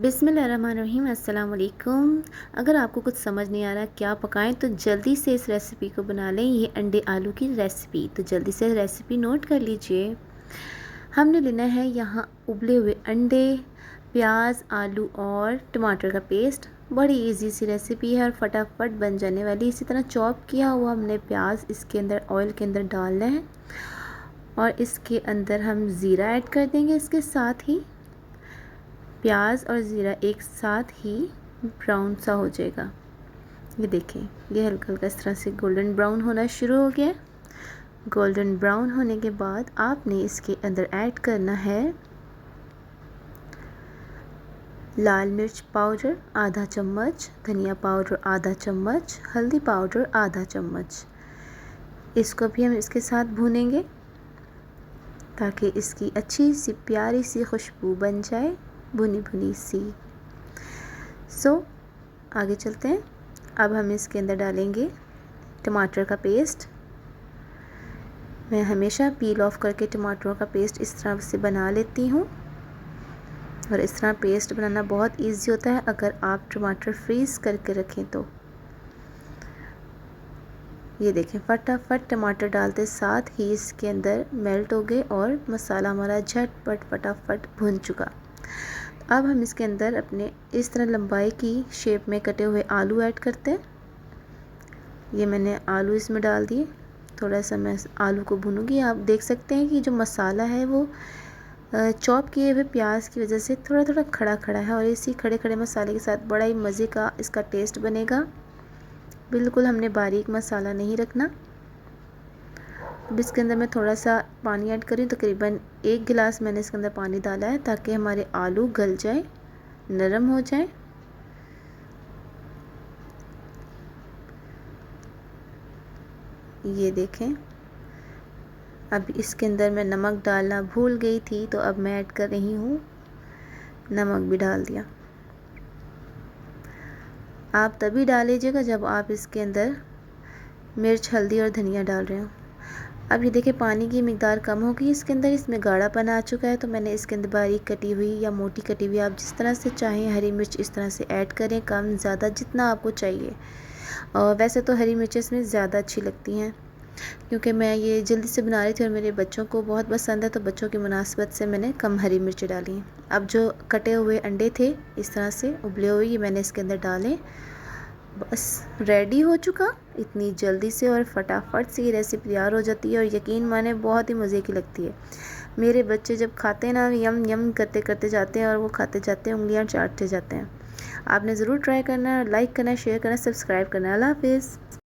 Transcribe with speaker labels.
Speaker 1: बिस्मिल्लाहिर्रहमानिर्रहीम, अस्सलाम वालेकुम। अगर आपको कुछ समझ नहीं आ रहा क्या पकाएं तो जल्दी से इस रेसिपी को बना लें। ये अंडे आलू की रेसिपी, तो जल्दी से रेसिपी नोट कर लीजिए। हमने लेना है यहाँ उबले हुए अंडे, प्याज, आलू और टमाटर का पेस्ट। बड़ी इजी सी रेसिपी है और फटाफट बन जाने वाली। इसी तरह चॉप किया हुआ हमने प्याज इसके अंदर ऑयल के अंदर डालना है और इसके अंदर हम ज़ीरा ऐड कर देंगे। इसके साथ ही प्याज और ज़ीरा एक साथ ही ब्राउन सा हो जाएगा। ये देखें, ये हल्का हल्का इस तरह से गोल्डन ब्राउन होना शुरू हो गया। गोल्डन ब्राउन होने के बाद आपने इसके अंदर ऐड करना है लाल मिर्च पाउडर आधा चम्मच, धनिया पाउडर आधा चम्मच, हल्दी पाउडर आधा चम्मच। इसको भी हम इसके साथ भूनेंगे ताकि इसकी अच्छी सी प्यारी सी खुशबू बन जाए, भुनी भुनी सी। आगे चलते हैं। अब हम इसके अंदर डालेंगे टमाटर का पेस्ट। मैं हमेशा पील ऑफ करके टमाटरों का पेस्ट इस तरह से बना लेती हूँ और इस तरह पेस्ट बनाना बहुत इजी होता है अगर आप टमाटर फ्रीज़ करके रखें तो। ये देखें, फटाफट टमाटर डालते साथ ही इसके अंदर मेल्ट हो गए और मसाला हमारा झटपट फटाफट भुन चुका। अब हम इसके अंदर अपने इस तरह लंबाई की शेप में कटे हुए आलू ऐड करते हैं। ये मैंने आलू इसमें डाल दिए। थोड़ा सा मैं आलू को भूनूंगी। आप देख सकते हैं कि जो मसाला है वो चॉप किए हुए प्याज की वजह से थोड़ा थोड़ा खड़ा खड़ा है और इसी खड़े खड़े मसाले के साथ बड़ा ही मज़े का इसका टेस्ट बनेगा। बिल्कुल हमने बारीक मसाला नहीं रखना। अब इसके अंदर मैं थोड़ा सा पानी ऐड करी, तकरीबन 1 गिलास मैंने इसके अंदर पानी डाला है ताकि हमारे आलू गल जाए, नरम हो जाए। ये देखें, अब इसके अंदर मैं नमक डालना भूल गई थी तो अब मैं ऐड कर रही हूँ, नमक भी डाल दिया। आप तभी डाल लीजिएगा जब आप इसके अंदर मिर्च, हल्दी और धनिया डाल रहे हो। अब ये देखिए, पानी की मिकदार कम हो गई इसके अंदर, इसमें गाढ़ापन आ चुका है। तो मैंने इसके अंदर बारीक कटी हुई या मोटी कटी हुई, आप जिस तरह से चाहें हरी मिर्च इस तरह से ऐड करें, कम ज़्यादा जितना आपको चाहिए। और वैसे तो हरी मिर्च इसमें ज़्यादा अच्छी लगती हैं क्योंकि मैं ये जल्दी से बना रही थी और मेरे बच्चों को बहुत पसंद है, तो बच्चों की मुनासबत से मैंने कम हरी मिर्च डाली। अब जो कटे हुए अंडे थे इस तरह से उबले हुए, ये मैंने इसके अंदर डालें। बस रेडी हो चुका। इतनी जल्दी से और फटाफट से ये रेसिपी तैयार हो जाती है और यकीन माने बहुत ही मज़े की लगती है। मेरे बच्चे जब खाते हैं ना, यम यम करते करते जाते हैं और वो खाते जाते हैं, उंगलियां चाटते जाते हैं। आपने ज़रूर ट्राई करना है, लाइक करना है, शेयर करना है, सब्सक्राइब करना है। अल्लाह हाफिज़।